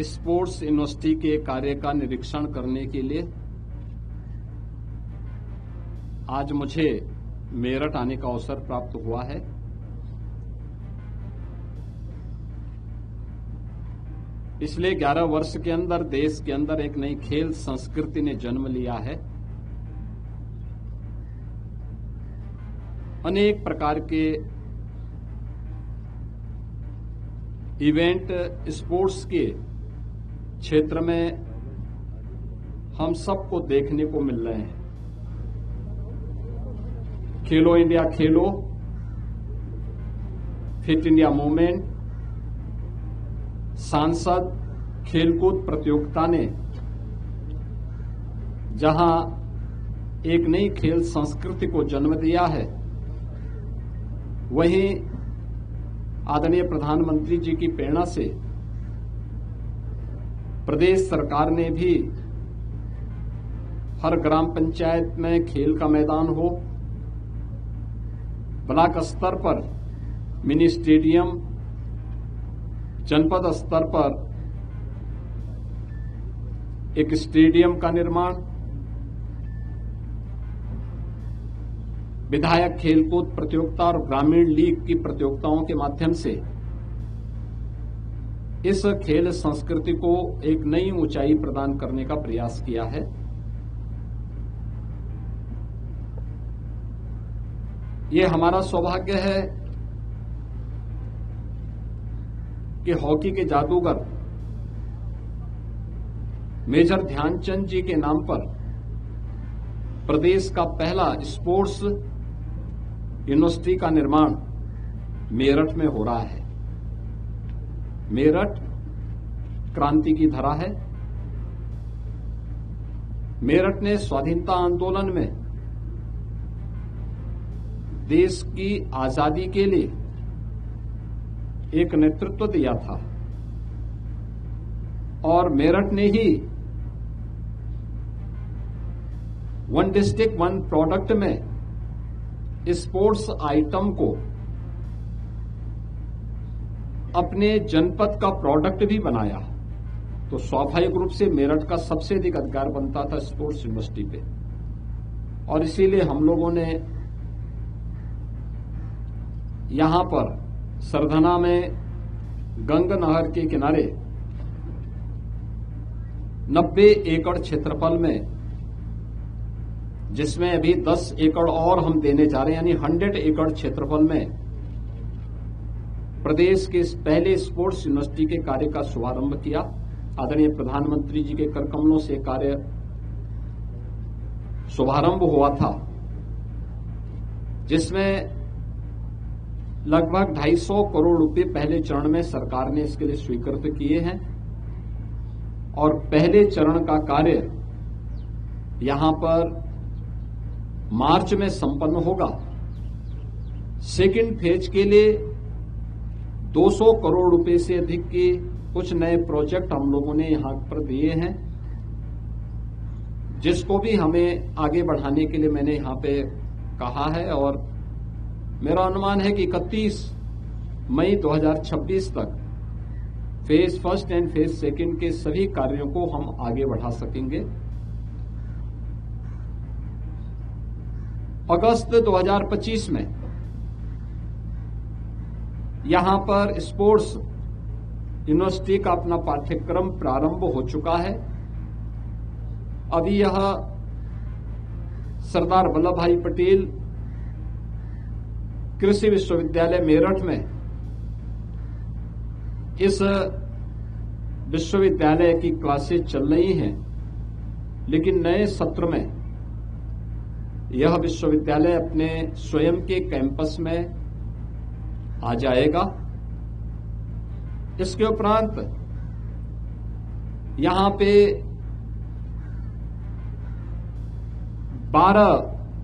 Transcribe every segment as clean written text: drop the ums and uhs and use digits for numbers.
Sports university के कार्य का निरीक्षण करने के लिए आज मुझे मेरठ आने का अवसर प्राप्त हुआ है। पिछले 11 वर्ष के अंदर देश के अंदर एक नई खेल संस्कृति ने जन्म लिया है। अनेक प्रकार के इवेंट स्पोर्ट्स के क्षेत्र में हम सबको देखने को मिल रहे हैं। खेलो इंडिया खेलो, फिट इंडिया मूवमेंट, सांसद खेलकूद प्रतियोगिता ने जहां एक नई खेल संस्कृति को जन्म दिया है, वहीं आदरणीय प्रधानमंत्री जी की प्रेरणा से प्रदेश सरकार ने भी हर ग्राम पंचायत में खेल का मैदान हो, ब्लॉक स्तर पर मिनी स्टेडियम, जनपद स्तर पर एक स्टेडियम का निर्माण, विधायक खेलकूद प्रतियोगिता और ग्रामीण लीग की प्रतियोगिताओं के माध्यम से इस खेल संस्कृति को एक नई ऊंचाई प्रदान करने का प्रयास किया है। ये हमारा सौभाग्य है कि हॉकी के जादूगर मेजर ध्यानचंद जी के नाम पर प्रदेश का पहला स्पोर्ट्स यूनिवर्सिटी का निर्माण मेरठ में हो रहा है। मेरठ क्रांति की धरा है। मेरठ ने स्वाधीनता आंदोलन में देश की आजादी के लिए एक नेतृत्व दिया था और मेरठ ने ही वन डिस्ट्रिक्ट वन प्रोडक्ट में स्पोर्ट्स आइटम को अपने जनपद का प्रोडक्ट भी बनाया। तो स्वाभाविक रूप से मेरठ का सबसे अधिक अधिकार बनता था स्पोर्ट्स यूनिवर्सिटी पे, और इसीलिए हम लोगों ने यहां पर सरधना में गंगा नहर के किनारे 90 एकड़ क्षेत्रफल में, जिसमें अभी 10 एकड़ और हम देने जा रहे हैं, यानी 100 एकड़ क्षेत्रफल में प्रदेश के पहले स्पोर्ट्स यूनिवर्सिटी के कार्य का शुभारंभ किया। आदरणीय प्रधानमंत्री जी के कर कमलों से कार्य शुभारंभ हुआ था, जिसमें लगभग 250 करोड़ रुपए पहले चरण में सरकार ने इसके लिए स्वीकृत किए हैं और पहले चरण का कार्य यहां पर मार्च में संपन्न होगा। सेकंड फेज के लिए 200 करोड़ रुपए से अधिक के कुछ नए प्रोजेक्ट हम लोगों ने यहां पर दिए हैं, जिसको भी हमें आगे बढ़ाने के लिए मैंने यहां पे कहा है, और मेरा अनुमान है कि 31 मई 2026 तक phase first and phase second के सभी कार्यों को हम आगे बढ़ा सकेंगे। अगस्त 2025 में यहां पर स्पोर्ट्स यूनिवर्सिटी का अपना पाठ्यक्रम प्रारंभ हो चुका है। अभी यह सरदार वल्लभ भाई पटेल कृषि विश्वविद्यालय मेरठ में इस विश्वविद्यालय की क्लासेज चल रही हैं, लेकिन नए सत्र में यह विश्वविद्यालय अपने स्वयं के कैंपस में आ जाएगा। इसके उपरांत यहां पे 12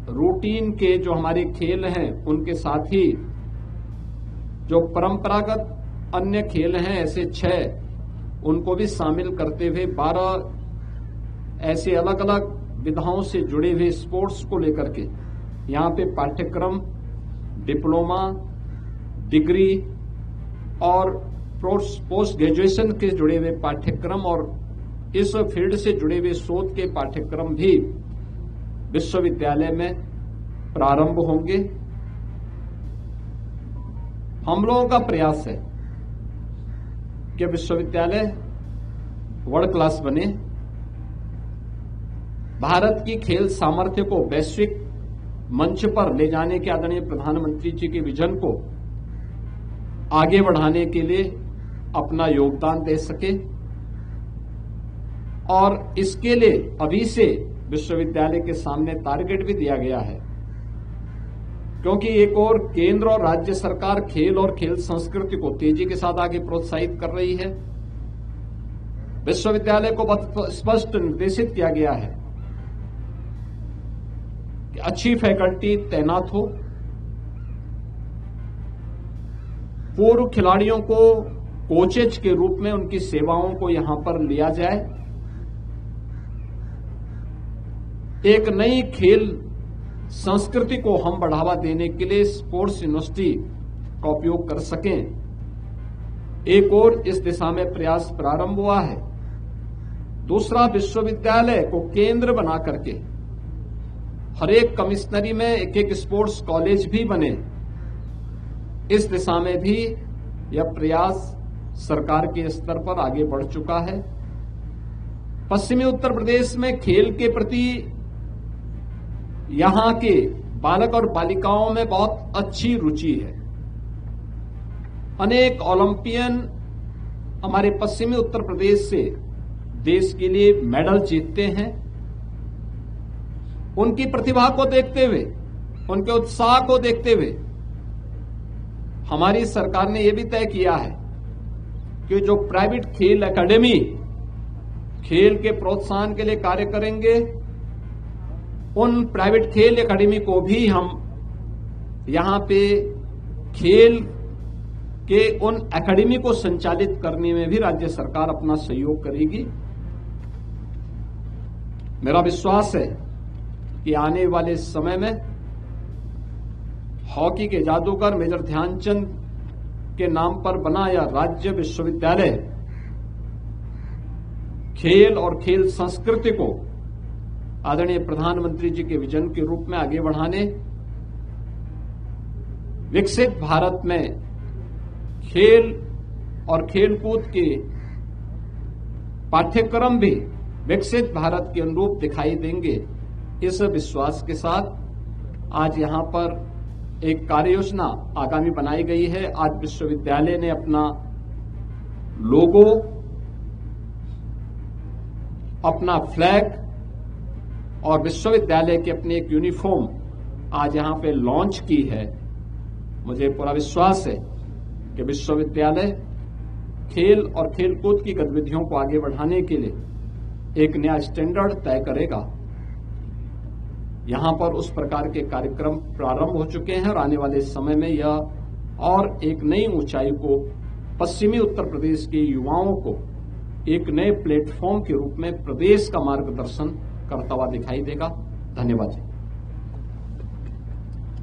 रूटीन के जो हमारे खेल हैं, उनके साथ ही जो परंपरागत अन्य खेल हैं ऐसे 6, उनको भी शामिल करते हुए 12 ऐसे अलग अलग विधाओं से जुड़े हुए स्पोर्ट्स को लेकर के यहां पे पाठ्यक्रम, डिप्लोमा, डिग्री और पोस्ट ग्रेजुएशन के जुड़े हुए पाठ्यक्रम और इस फील्ड से जुड़े हुए शोध के पाठ्यक्रम भी विश्वविद्यालय में प्रारंभ होंगे। हम लोगों का प्रयास है कि विश्वविद्यालय वर्ल्ड क्लास बने, भारत की खेल सामर्थ्य को वैश्विक मंच पर ले जाने के आदरणीय प्रधानमंत्री जी के विजन को आगे बढ़ाने के लिए अपना योगदान दे सके। और इसके लिए अभी से विश्वविद्यालय के सामने टारगेट भी दिया गया है, क्योंकि एक और केंद्र और राज्य सरकार खेल और खेल संस्कृति को तेजी के साथ आगे प्रोत्साहित कर रही है। विश्वविद्यालय को बहुत स्पष्ट निर्देशित किया गया है कि अच्छी फैकल्टी तैनात हो, पूर्व खिलाड़ियों को कोचेज के रूप में उनकी सेवाओं को यहां पर लिया जाए, एक नई खेल संस्कृति को हम बढ़ावा देने के लिए स्पोर्ट्स यूनिवर्सिटी का उपयोग कर सकें। एक और इस दिशा में प्रयास प्रारंभ हुआ है। दूसरा, विश्वविद्यालय को केंद्र बना करके हर एक कमिश्नरी में एक एक स्पोर्ट्स कॉलेज भी बने, इस दिशा में भी यह प्रयास सरकार के स्तर पर आगे बढ़ चुका है। पश्चिमी उत्तर प्रदेश में खेल के प्रति यहां के बालक और बालिकाओं में बहुत अच्छी रुचि है। अनेक ओलंपियन हमारे पश्चिमी उत्तर प्रदेश से देश के लिए मेडल जीतते हैं। उनकी प्रतिभा को देखते हुए, उनके उत्साह को देखते हुए हमारी सरकार ने यह भी तय किया है कि जो प्राइवेट खेल एकेडमी खेल के प्रोत्साहन के लिए कार्य करेंगे, उन प्राइवेट खेल एकेडमी को भी हम यहां पे खेल के उन एकेडमी को संचालित करने में भी राज्य सरकार अपना सहयोग करेगी। मेरा विश्वास है कि आने वाले समय में हॉकी के जादूगर मेजर ध्यानचंद के नाम पर बना यह राज्य विश्वविद्यालय खेल और खेल संस्कृति को आदरणीय प्रधानमंत्री जी के विजन के रूप में आगे बढ़ाने, विकसित भारत में खेल और खेलकूद के पाठ्यक्रम भी विकसित भारत के अनुरूप दिखाई देंगे। इस विश्वास के साथ आज यहां पर एक कार्य योजना आगामी बनाई गई है। आज विश्वविद्यालय ने अपना लोगो, अपना फ्लैग और विश्वविद्यालय की अपनी एक यूनिफॉर्म आज यहां पे लॉन्च की है। मुझे पूरा विश्वास है कि विश्वविद्यालय खेल और खेलकूद की गतिविधियों को आगे बढ़ाने के लिए एक नया स्टैंडर्ड तय करेगा। यहां पर उस प्रकार के कार्यक्रम प्रारंभ हो चुके हैं और आने वाले समय में यह और एक नई ऊंचाई को पश्चिमी उत्तर प्रदेश के युवाओं को एक नए प्लेटफॉर्म के रूप में प्रदेश का मार्गदर्शन करता हुआ दिखाई देगा। धन्यवाद।